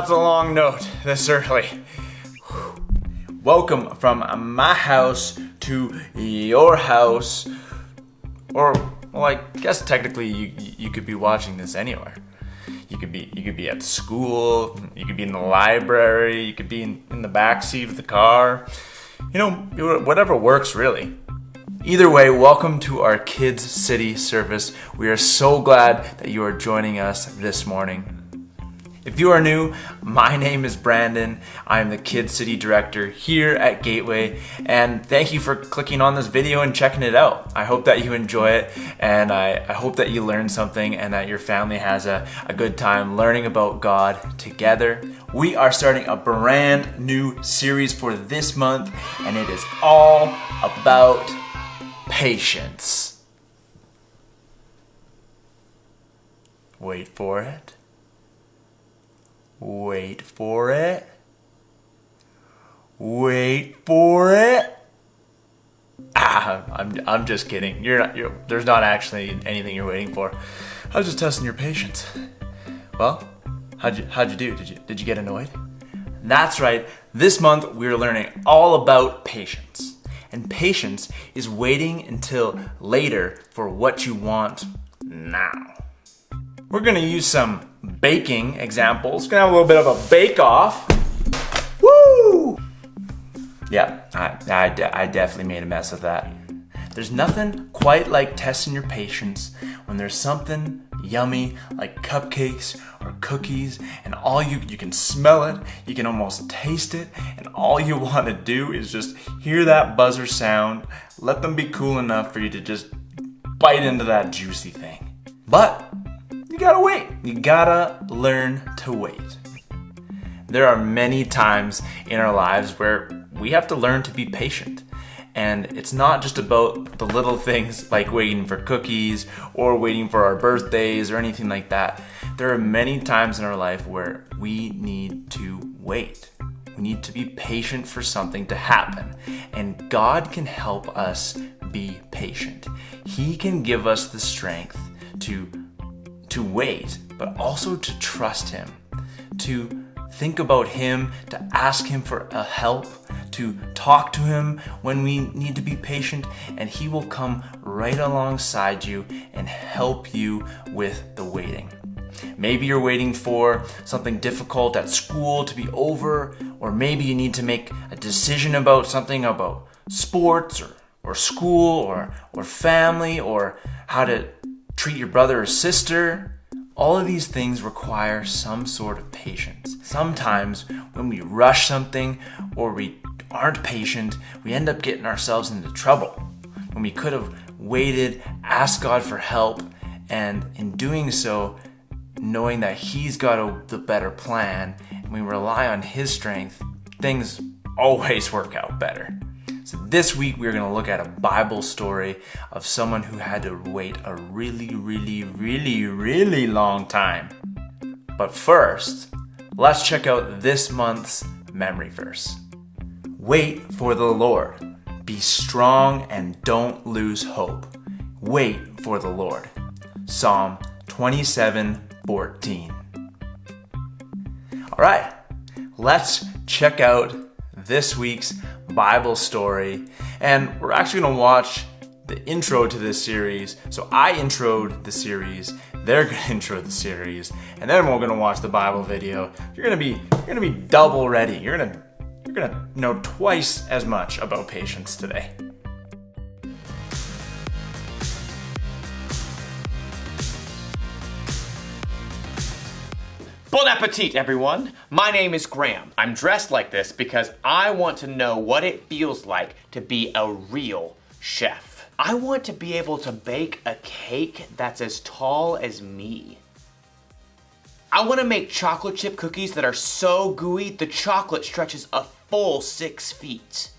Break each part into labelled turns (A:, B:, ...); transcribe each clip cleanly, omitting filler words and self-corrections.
A: That's a long note this early. Welcome from my house to your house. Or, well, I guess technically you could be watching this anywhere. You could be at school, you could be in the library, you could be in the backseat of the car. You know, whatever works really. Either way, welcome to our Kids City service. We are so glad that you are joining us this morning. If you are new, my name is Brandon. I'm the Kids City Director here at Gateway, and thank you for clicking on this video and checking it out. I hope that you enjoy it, and I hope that you learn something and that your family has a good time learning about God together. We are starting a brand new series for this month, and it is all about patience. Wait for it. Wait for it. Wait for it. I'm just kidding. There's not actually anything you're waiting for. I was just testing your patience. Well, how'd you do? Did you get annoyed? That's right. This month we're learning all about patience. And patience is waiting until later for what you want now. We're gonna use some baking examples. Gonna have a little bit of a bake-off. Woo! Yep, I definitely made a mess of that. There's nothing quite like testing your patience when there's something yummy like cupcakes or cookies, and all you can smell it, you can almost taste it, and all you want to do is just hear that buzzer sound, let them be cool enough for you to just bite into that juicy thing. But you gotta wait. You gotta learn to wait. There are many times in our lives where we have to learn to be patient. And it's not just about the little things like waiting for cookies or waiting for our birthdays or anything like that. There are many times in our life where we need to wait. We need to be patient for something to happen. And God can help us be patient. He can give us the strength to wait, but also to trust Him, to think about Him, to ask Him for a help, to talk to Him when we need to be patient, and He will come right alongside you and help you with the waiting. Maybe you're waiting for something difficult at school to be over, or maybe you need to make a decision about something, about sports or school or family, or how to treat your brother or sister. All of these things require some sort of patience. Sometimes when we rush something or we aren't patient, we end up getting ourselves into trouble. When we could have waited, asked God for help, and in doing so, knowing that He's got the better plan, and we rely on His strength, things always work out better. So this week we're going to look at a Bible story of someone who had to wait a really, really, really, really long time. But first, let's check out this month's memory verse. Wait for the Lord. Be strong and don't lose hope. Wait for the Lord. Psalm 27:14. All right, let's check out this week's Bible story, and we're actually going to watch the intro to this series. So I introed the series, they're going to intro the series, and then we're going to watch the Bible video. You're going to be double ready. You're going to know twice as much about patience today.
B: Bon appetit, everyone! My name is Graham. I'm dressed like this because I want to know what it feels like to be a real chef. I want to be able to bake a cake that's as tall as me. I want to make chocolate chip cookies that are so gooey the chocolate stretches a full 6 feet.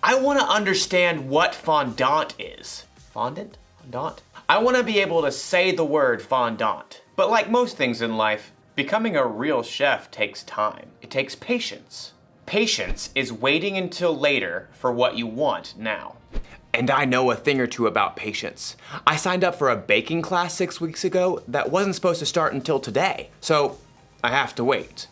B: I want to understand what fondant is. Fondant? Fondant? I want to be able to say the word fondant. But like most things in life, becoming a real chef takes time. It takes patience. Patience is waiting until later for what you want now. And I know a thing or two about patience. I signed up for a baking class 6 weeks ago that wasn't supposed to start until today. So I have to wait.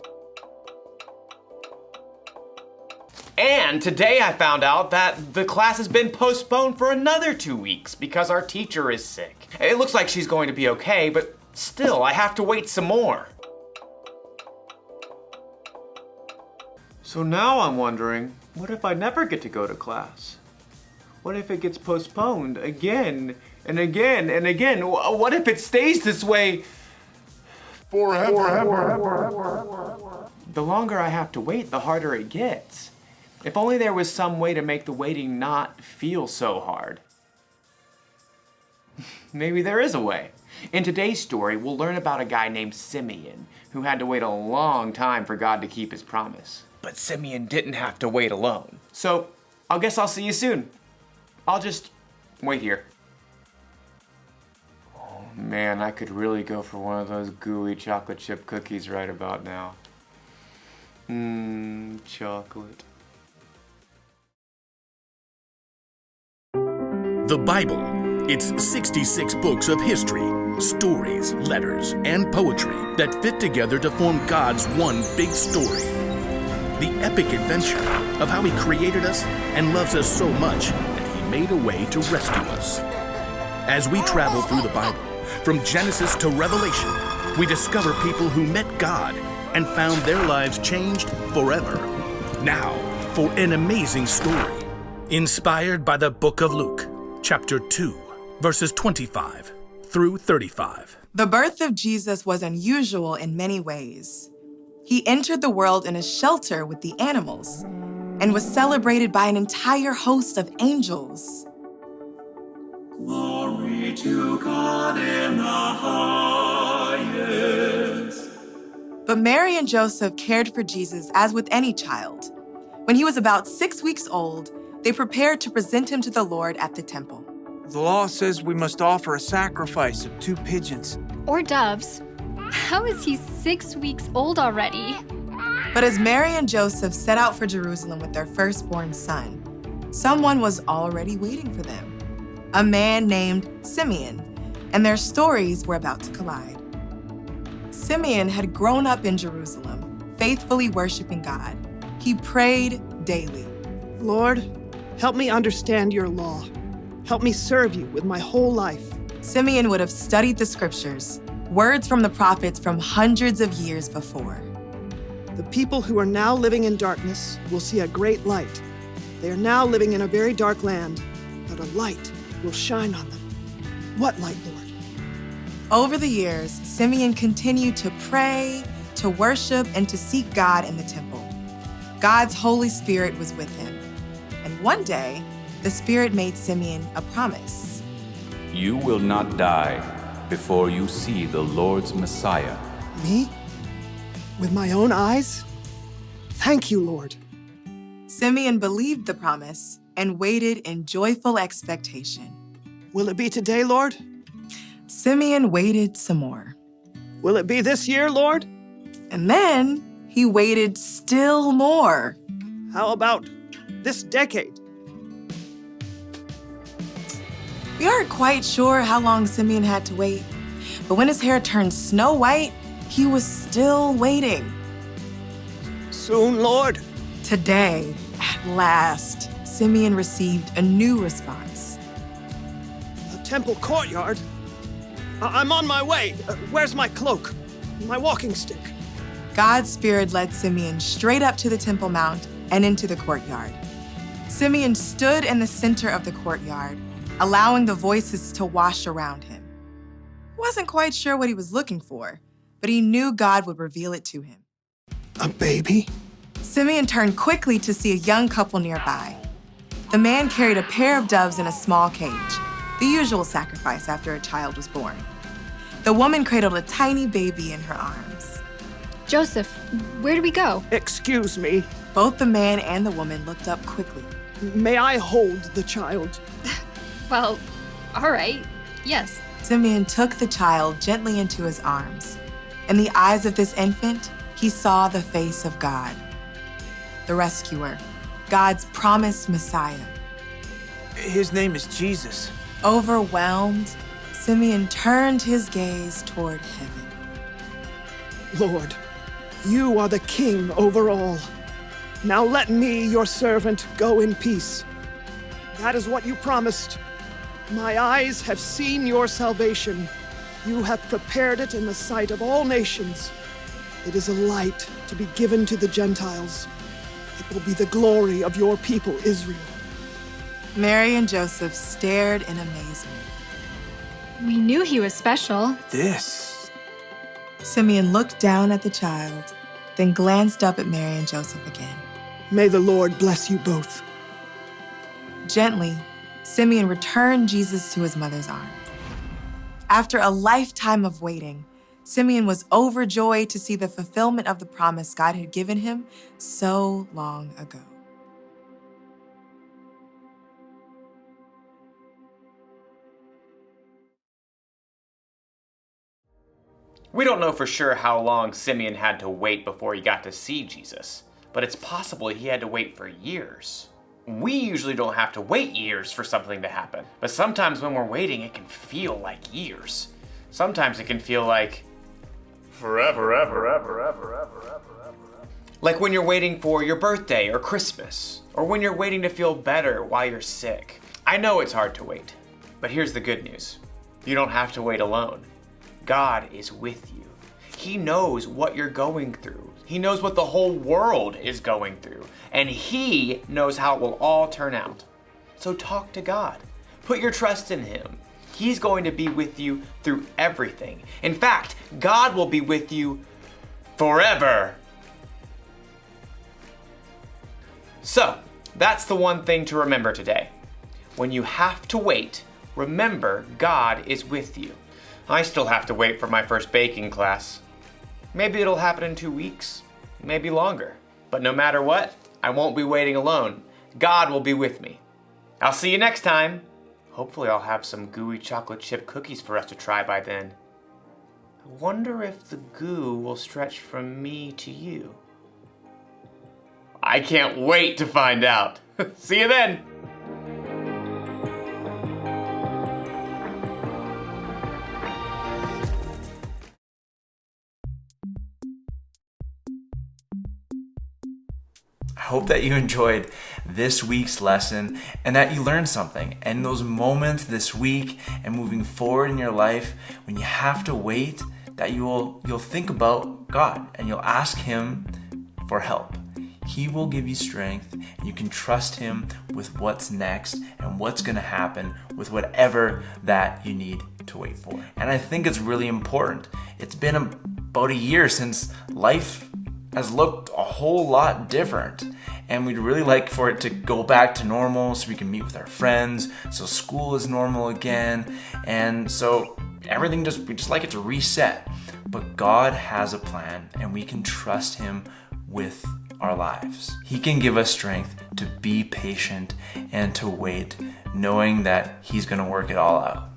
B: And today I found out that the class has been postponed for another 2 weeks because our teacher is sick. It looks like she's going to be okay, but still, I have to wait some more. So now I'm wondering, what if I never get to go to class? What if it gets postponed again and again and again? What if it stays this way forever? The longer I have to wait, the harder it gets. If only there was some way to make the waiting not feel so hard. Maybe there is a way. In today's story, we'll learn about a guy named Simeon who had to wait a long time for God to keep his promise. But Simeon didn't have to wait alone. So, I guess I'll see you soon. I'll just wait here. Oh man, I could really go for one of those gooey chocolate chip cookies right about now. Chocolate.
C: The Bible. It's 66 books of history, stories, letters, and poetry that fit together to form God's one big story. The epic adventure of how He created us and loves us so much that He made a way to rescue us. As we travel through the Bible, from Genesis to Revelation, we discover people who met God and found their lives changed forever. Now, for an amazing story, inspired by the book of Luke, chapter 2, verses 25 through 35.
D: The birth of Jesus was unusual in many ways. He entered the world in a shelter with the animals and was celebrated by an entire host of angels.
E: Glory to God in the highest.
D: But Mary and Joseph cared for Jesus as with any child. When he was about 6 weeks old, they prepared to present him to the Lord at the temple.
F: The law says we must offer a sacrifice of 2 pigeons.
G: Or doves. How is he 6 weeks old already?
D: But as Mary and Joseph set out for Jerusalem with their firstborn son, someone was already waiting for them, a man named Simeon, and their stories were about to collide. Simeon had grown up in Jerusalem, faithfully worshiping God. He prayed daily.
H: Lord, help me understand your law. Help me serve you with my whole life.
D: Simeon would have studied the scriptures, words from the prophets from hundreds of years before.
H: The people who are now living in darkness will see a great light. They are now living in a very dark land, but a light will shine on them. What light, Lord?
D: Over the years, Simeon continued to pray, to worship, and to seek God in the temple. God's Holy Spirit was with him. And one day, the Spirit made Simeon a promise.
I: You will not die before you see the Lord's Messiah.
H: Me? With my own eyes? Thank you, Lord.
D: Simeon believed the promise and waited in joyful expectation.
H: Will it be today, Lord?
D: Simeon waited some more.
H: Will it be this year, Lord?
D: And then he waited still more.
H: How about this decade?
D: We aren't quite sure how long Simeon had to wait, but when his hair turned snow white, he was still waiting.
H: Soon, Lord.
D: Today, at last, Simeon received a new response.
H: The temple courtyard? I'm on my way. Where's my cloak? My walking stick?
D: God's Spirit led Simeon straight up to the Temple Mount and into the courtyard. Simeon stood in the center of the courtyard, allowing the voices to wash around him. He wasn't quite sure what he was looking for, but he knew God would reveal it to him.
H: A baby?
D: Simeon turned quickly to see a young couple nearby. The man carried a pair of doves in a small cage, the usual sacrifice after a child was born. The woman cradled a tiny baby in her arms.
G: Joseph, where do we go?
H: Excuse me.
D: Both the man and the woman looked up quickly.
H: May I hold the child?
G: Well, all right, yes.
D: Simeon took the child gently into his arms. In the eyes of this infant, he saw the face of God, the rescuer, God's promised Messiah.
F: His name is Jesus.
D: Overwhelmed, Simeon turned his gaze toward heaven.
H: Lord, You are the king over all. Now let me, your servant, go in peace. That is what you promised. My eyes have seen your salvation. You have prepared it in the sight of all nations. It is a light to be given to the Gentiles. It will be the glory of your people, Israel.
D: Mary and Joseph stared in amazement.
G: We knew he was special.
F: This.
D: Simeon looked down at the child, then glanced up at Mary and Joseph again.
H: May the Lord bless you both.
D: Gently, Simeon returned Jesus to his mother's arms. After a lifetime of waiting, Simeon was overjoyed to see the fulfillment of the promise God had given him so long ago.
B: We don't know for sure how long Simeon had to wait before he got to see Jesus, but it's possible he had to wait for years. We usually don't have to wait years for something to happen, but sometimes when we're waiting, it can feel like years. Sometimes it can feel like forever. Like when you're waiting for your birthday or Christmas, or when you're waiting to feel better while you're sick. I know it's hard to wait, but here's the good news. You don't have to wait alone. God is with you. He knows what you're going through. He knows what the whole world is going through, and He knows how it will all turn out. So talk to God. Put your trust in Him. He's going to be with you through everything. In fact, God will be with you forever. So, that's the one thing to remember today. When you have to wait, remember God is with you. I still have to wait for my first baking class. Maybe it'll happen in 2 weeks, maybe longer. But no matter what, I won't be waiting alone. God will be with me. I'll see you next time. Hopefully I'll have some gooey chocolate chip cookies for us to try by then. I wonder if the goo will stretch from me to you. I can't wait to find out. See you then.
A: I hope that you enjoyed this week's lesson and that you learned something. And those moments this week and moving forward in your life when you have to wait, that you'll think about God and you'll ask Him for help. He will give you strength, and you can trust Him with what's next and what's going to happen with whatever that you need to wait for. And I think it's really important. It's been about a year since life has looked a whole lot different, and we'd really like for it to go back to normal so we can meet with our friends, so school is normal again, and so everything we just like it to reset. But God has a plan, and we can trust Him with our lives. He can give us strength to be patient and to wait, knowing that He's going to work it all out.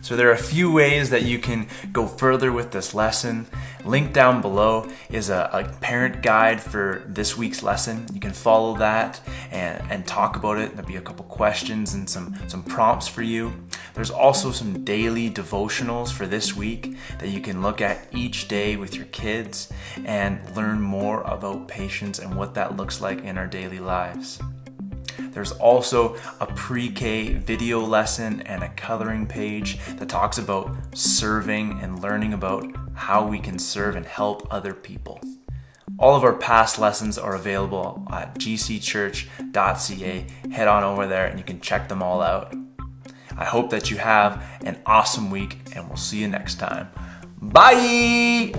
A: So there are a few ways that you can go further with this lesson. Linked down below is a parent guide for this week's lesson. You can follow that and talk about it. There'll be a couple questions and some prompts for you. There's also some daily devotionals for this week that you can look at each day with your kids and learn more about patience and what that looks like in our daily lives. There's also a pre-K video lesson and a coloring page that talks about serving and learning about how we can serve and help other people. All of our past lessons are available at gcchurch.ca. Head on over there and you can check them all out. I hope that you have an awesome week, and we'll see you next time. Bye!